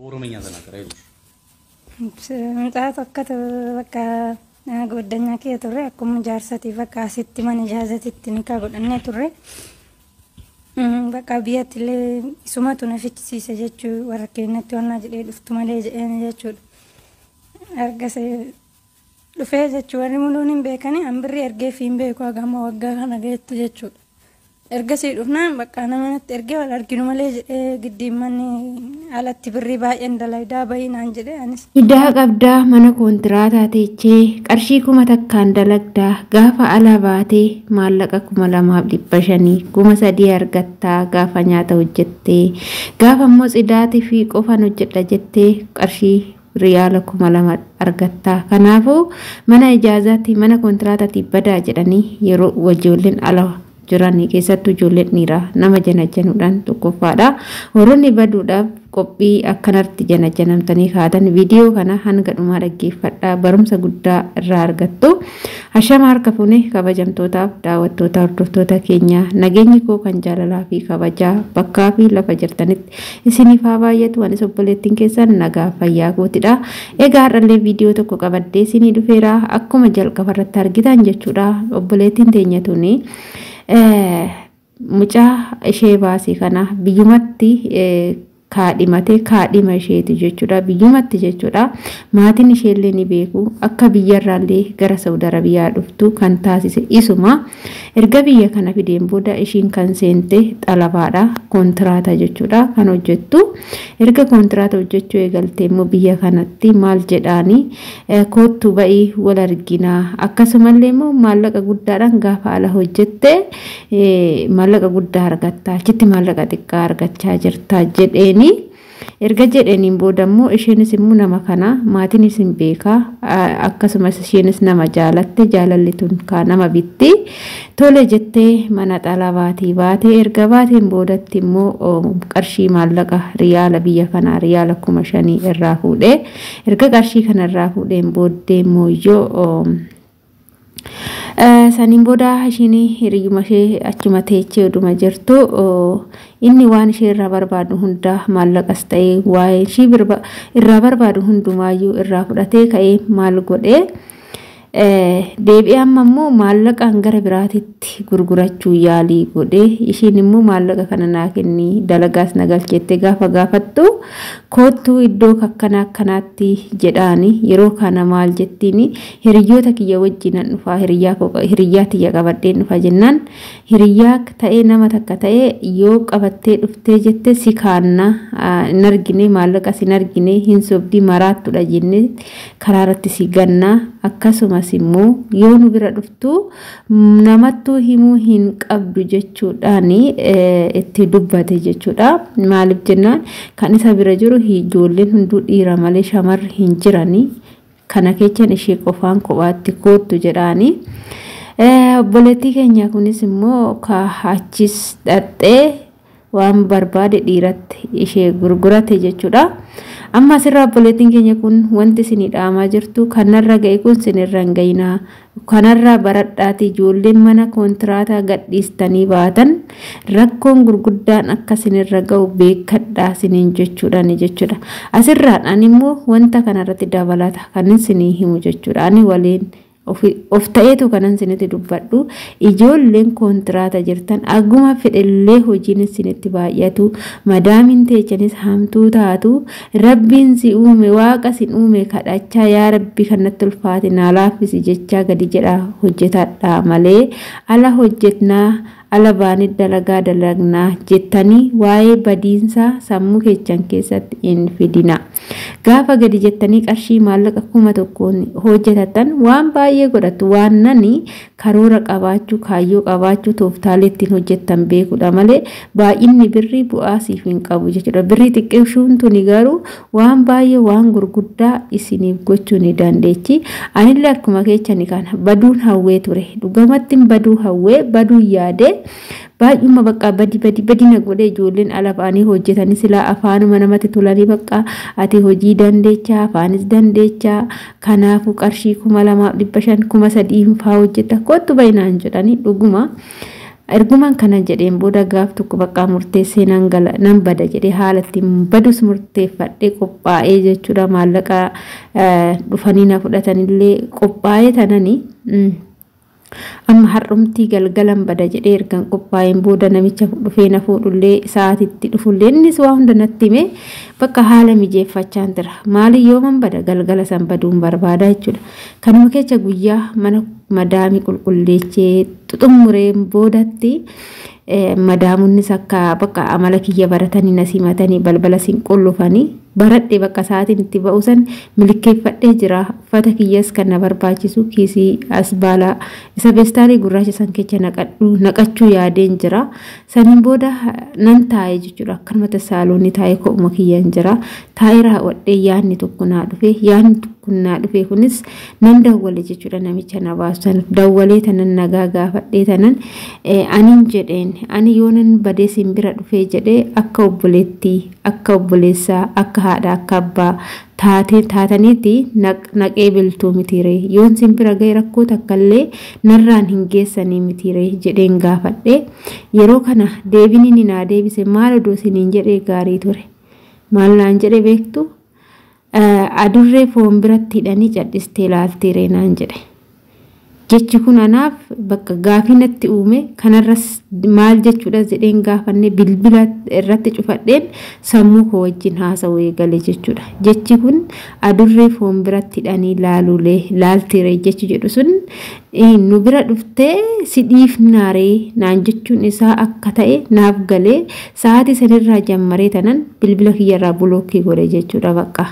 Oromiyaa sana kareedu. Mucaa tokkotu bakka goddanyaa kee turre akkuma jaarsatiif bakka asitti mana ijaazatitti nikaa godhannee turre. Bakka biyyatti illee isumatu na fichisiise jechuu warra keenyatti waan jedhee dhuftu malee jedheen jechuudha. Argasee dhufee jechuu warri muluun hin beekani hambirri ergee fi hin beeku hagama waggaa kana geettu jechuudha. Ergasii dhufnaan bakka namatti ergee wal arginu malee jedhee giddiimmanni alatti birrii baay'een dalagdaa baay'inaan jedhee anis. Iddaa qabdaa mana koontiraataa teechee qarshii 1000 takkaan dalagdaa gaafa ala baatee maallaqa 2500 3,000 argattaa gaafa nyaata hojjettee gaafa immoo cidaatii fi qofan hojjedha jettee qarshii riyaala 2,000 argattaa. Kanaafuu mana ijaazaatti mana kontiraataatti badaa jedhanii yeroo ijoolleen ala jiranii keessattuu ijoolleen dhiiraa nama janajanuudhaan tokkoffaadha. Warroonni baduudhaaf qophii akkanatti janajanamtanii kaatan viidiyoo kana hanga dhumaa dhaggeeffadhaa barumsa guddaa irraa argattu. Hashama harka fuune kabajamtootaaf daawwattoota hordoftoota keenya nageenyi koo kan jaalalaa fi kabajaa bakkaa fi lafa jirtanitti isiniif haa baay'atu. Anis obboleettiin keessan nagaa fayyaa kootidha. Egaa har'allee viidiyoo tokko qabadhee isinii dhufeera akkuma jalqabarratti argitan jechuudha. Obboleettiin teenya tuni mucaa ishee baasii kana biyyumatti kaadhimate kaadhima isheeti jechuudha. Biyyumatti jechuudha. Maatiin isheellee ni beeku akka biyyarraallee gara Saudi Arabiyaa dhuftu kan taasise isuma. Erga biyya kana fideen booda ishiin kan seente xalabaadha kontiraata jechuudha kan hojjettu. Erga kontiraata hojjechuu eegaltee immoo biyya kanatti maal jedhaani koottu ba'ii wal arginaa akkasumallee immoo maallaqa guddaadhaan gaafa ala hojjette maallaqa guddaa argattaa achitti maallaqa xiqqaa argachaa jirta jedheeni. Erga jedhaniin booda immoo isheenis immoo nama kana maatiin isin beekaa akkasumas isheenis nama jaalatte jaalalli tun ka nama bitti tole jettee mana xalabaatii baatee erga baateen boodatti immoo qarshii maallaqa riyaala biyya kanaa riyaala 5,000 irraa fuudhee erga qarshii kana irraa fuudheen booddee immoo yoo saniin booda isheen hiriyyuma ishee achuma teechee oduma jirtu inni waan ishee irraa barbaadu hunda maallaqas ta'ee waa'ee ishee irraa barbaadu hundumaayyuu irraa fudhatee ka'ee maal godhee deebi'ee amma immoo maallaqaan gara biraatitti gurgurachuu yaalii godhee isheen immoo maallaqa kana naa kenni dalagaas nagalcheette gaafa gaafattu koottuu iddoo akkanaatti jedhaani yeroo kana maal jettiini hiriyyoota kiyya wajjinan dhufaa hiriyyaa tiyya qabadheen dhufa jennaan hiriyyaa ta'ee nama takka ta'ee yoo qabattee dhuftee jette si kaanna hin argine maallaqa sin argine hin sobdii maraattudha jenne karaarratti si gannaa akkasumas immoo yoo nu bira dhuftu namattuu himuu hin qabdu jechuudhaan itti dubbate jechuudha. Maaliif jennaan kan isa bira jiru ijoolleen hunduu dhiira malee shamarri hin jirani kana keechan ishee qofaan kophaatti koottu jedhaani. Obboleettii keenya kunis immoo achis dhaxxee waan barbaade dhiiratti ishee gurgurate jechuudha. Amma asirraa obboleettiin keenya kun wanti isinii dhaamaa jirtu kanarra ga'e kun isinirra hin ga'inaa kanarraa baradhaati ijoolleen mana koontiraataa gadhiistanii baatan rakkoon gurguddaan akka isinirra ga'u beekadhaa isiniin jechuudhaan jechuudha. Asirraadhaan immoo wanta kanarratti dabalata kan isinii himu jechuudha. Ani waliin of ta'eetu kanan isinitti dubbadhu ijoolleen kontiraata jirtan aguma fedhellee hojiin isinitti baay'atu madaamin teechanis hamtuu taatu rabbiin si uume waaqa sin uume kadhachaa yaa rabbi kanatti ulfaate naa laaffisi jechaa gadi jedha hojjetadhaa malee ala hojjetnaa ala baanii dalagaa dalagnaa jettanii waa'ee badiinsaa sammuu keechan keessatti hin fidina. Gaafa gadi jettanii qarshii maallaqa 1,000 hojjetatan waan baay'ee godhatu waan nani karoora qabaachuu kaayyoo qabaachuu tooftaalee ittiin hojjettan beekudha malee baay'inni birrii bu'aa siif hin qabu jechuudha. Birrii xiqqeessuun tuni garuu waan baay'ee waan gurguddaa isiniif gochuu ni dandeechi. Anillee akkuma keechani kana baduun hawwee ture dhugamatti baduu hawwee baduu yaade baay'uma bakka badi na godhe ijoolleen ala ba'anii hojjetanii silaa afaanuma namatti tolanii bakka ati hojii dandeechaa afaanis dandeechaa kanaafuu qarshii 2,500 3,000 faa hojjeta kottu baay'inaan jedhanii dhuguma erguman kana jedheen booda gaaf tokko bakka murteessee nan bada jedhee haalatti badus murteeffadhee qophaa'ee jechuudha. Maallaqa dhufanii na fudhatanillee qophaa'ee tanani amma har'umtii galgalan bada jedhee ergan qophaa'een booda namicha dhufee na fuudhullee sa'aatitti dhufullee innis waa hunda natti himee bakka haala mijeeffachaa jira. Maali yooman bada galgala san baduun barbaada jechuudha. Kanuma keessa guyyaa mana madaamii qulqulleechee xumureen boodatti madaamunnis akka bakka amala kiyya baratanii na simatanii balbala sin qullufanii baradhee bakka sa'aatiin itti ba'usan milkeeffadhee jira. Uffata kiyyas kan na barbaachisu kiisii asbaala isa beestaalii gurraacha san keessa naqachuu yaadeen jira. Saniin booda nan taa'ee jechuudha. Akkanumatti saaloonni taa'ee ko'uma kiyyaan jira. Taa'ee raawwadhee yaadni tokko naa dhufe kunis nan dawwale jechuudha. Namicha na baasan dawwalee tanan nagaa gaafadhee tanan aniin jedheen ani yoonan badee simbira dhufee jedhee akka obboleettii akka obboleessaa akka haadha akka abbaa taataniiti naqee biltuu mitiiree yoon simbira ga'e rakkoo takkallee narraan hin geessanii mitiiree jedheen gaafadhee yeroo kana deebini ni naa deebise maal odoo isiniin jedhee gaarii ture maal naan jedhe beektu adurree foon biratti hidhanii cadhistee laaltiiree naan jedhe. Jechi kun anaaf bakka gaafii natti uume kanarras maal jechuudha jedheen gaafanne bilbila irratti cufadheen sammuu koo wajjin haasa'uu eegale jechuudha. Jechi kun adurree foon biratti hidhanii laaltiiree jechi jedhu sun nu bira dhuftee si dhiifnaaree naan jechuun isaa akka ta'e naaf galee sa'aatii sanirraa jammaree tanan bilbila kiyyarraa bulookkii godhe jechuudha. Bakka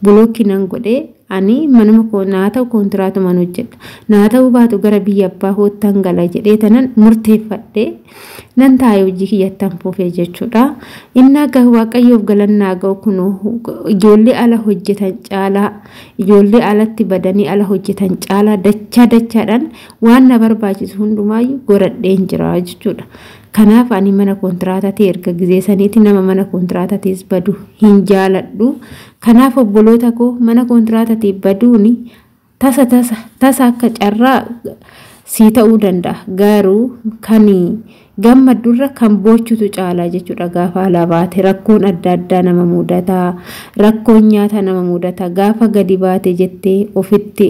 bulookkii nan godhee ani manuma koo naa ta'u kontiraatuma hojjedha. Naa ta'uu baatu gara biyya abbaa hoottan gala jedhee tanan murteeffadhee nan taa'ee hojii kiyyattan fufee jechuudha. Inni akka waaqayyoof galannaa ga'u kun ijoollee ala hojjetan caalaa ijoollee alatti badanii ala hojjetan caalaa dachaadhaan waan na barbaachisu hundumaayyuu godhadheen jira jechuudha. Kanaaf ani mana kontiraatatii erga gizee saniiti nama mana kontiraatatiis badu hin jaaladhu. Kanaaf obboloota koo mana kontiraatatii baduuni tasa akka carraa sii ta'uu danda'a. Garuu kan gammadurra kan boochutu caalaa jechuudha. Gaafa ala baate rakkoon adda addaa nama mudata, rakkoon nyaata nama mudata. Gaafa gadi baate jettee ofitti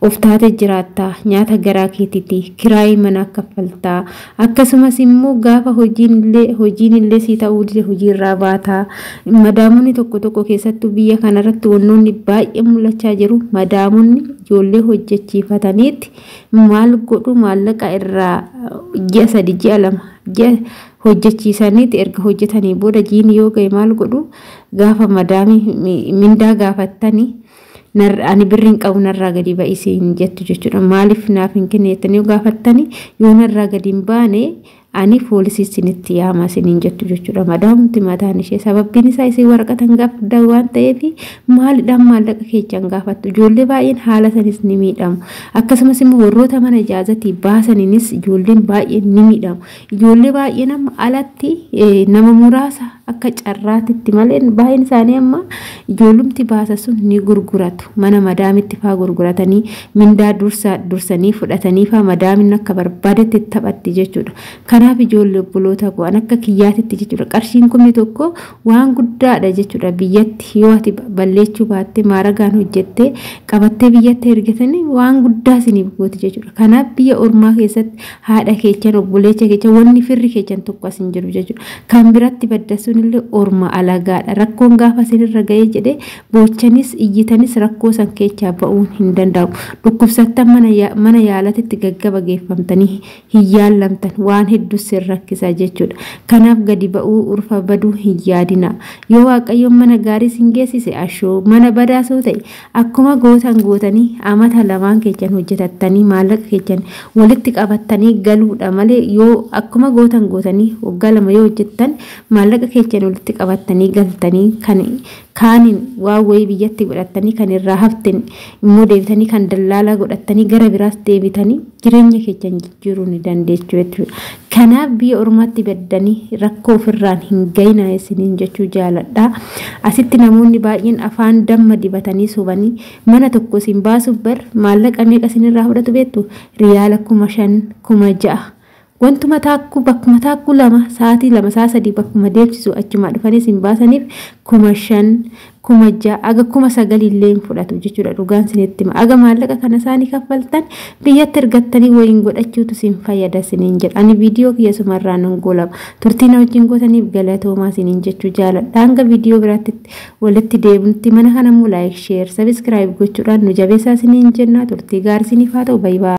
of taate jiraatta, nyaata garaa keetiiti, kiraayii mana kaffaltaa. Akkasumas immoo gaafa hojiin illee sii ta'uu dide hojiirraa baata. Madaamonni tokko keessattuu biyya kanarratti wannoonni baay'ee mul'achaa jiru. Madaamonni ijoollee hojjechiifataniiti maal godhu maallaqa irraa ji'a 3 ji'a 2 hojjechiisaniiti erga hojjetanii booda jiini yoo ga'e maal godhu gaafa madaamii mindaa gaafattanii ani birriin qabu narraa gadi ba'isiin jettu jechuudha. Maaliif naaf hin kenneettanii gaafattanii yoo narraa gadi hin baane ani poolisii isinitti yaama isiniin jettu jechuudha. Madaamti mataan ishee sababbiin isaa isii waraqatan gaafadha waan ta'eef maalidhaan maallaqa keechaan gaafattu. Ijoollee baay'een haala sanis ni miidhamu. Akkasumas immoo warroota mana ijaazatii baasaniinis ijoolleen baay'een ni miidhamu. Ijoollee baay'een amma alatti nama muraasa akka carraatitti malee baay'een isaanii amma ijoollumti baasa sun ni gurguratu. Mana madaamitti faa gurguratanii mindaa dursanii fudhatanii faa madaamin akka barbaadetti taphatti jechuudha. Kanaaf ijoollee obboloota koo akka kiyyaatitti jechuudha. Qarshiin kumni tokko waan guddaadha jechuudha. Biyyatti yoo ati balleechuu baatte maaragaan hojjettee qabattee biyyatti ergatanii waan guddaa isiniif gooti jechuudha. Kanaaf biyya ormaa keessatti haadha keechan obboleecha keechan wanni firri keechan tokko as hin jiru jechuudha. Kan biratti baddasuun illee orma alagaadha. Rakkoon gaafa isinirra ga'ee jedhee boochanis iyyitanis rakkoo san keechaa ba'uun hin danda'u. Dhukkubsattan mana yaalatitti gaggaba geeffamtanii hin yaallamtan waan hedduu sirrakkisa jechuudha. Kanaaf gadi ba'uu urfa baduu hin yaadina. Yoo waaqayyoon mana gaarii sin geessise ashoo mana badaasoo ta'e akkuma gootanii amata lamaan keechan hojjetattanii maallaqa keechan walitti qabattanii galuudha malee yoo akkuma gootanii waggaa 2 yoo hojjettan maallaqa keechan walitti qabattanii galtanii kaaniin waan wayii biyyatti godhattanii kan irraa haften immoo deebitanii kan dallaalaa godhattanii gara biraas deebitanii jireenya keechan jijjiiruu ni dandeessu jechuudha. Kanaaf biyya ormaatti baddanii rakkoo ofirraan hin gayna isiniin jechuu jaaladha. Asitti namoonni baay'een afaan damma dibatanii sobanii mana tokko isin baasuuf bar maallaqa meeqa isinirraa fudhatu beektu? Riyaala 5,000, 6,000, Wantuma taakku lama sa'aatii lama sa'a sadii bakkuma deemsisu achuma dhufanii sin baasaniif 5,000 6,000 aga 9,000 illee fudhatu jechuudha. Dhugaan sinitti aga maallaqa kana isaanii kaffaltan biyyatti ergattanii wayiin godhachuutu sin fayyada siniin jedha. Ani viidiyoo kiyya sumarraa nan golaba. Turtiin wajjin gootaniif galatoomaa siniin jechuu jaaladha. Hanga viidiyoo biraatti walitti deebinutti mana kanammoo like, share, subscribe gochuudhaan nu jabeessaa siniin jenna. Turtii gaarii siniif haa ta'u. Bye bye.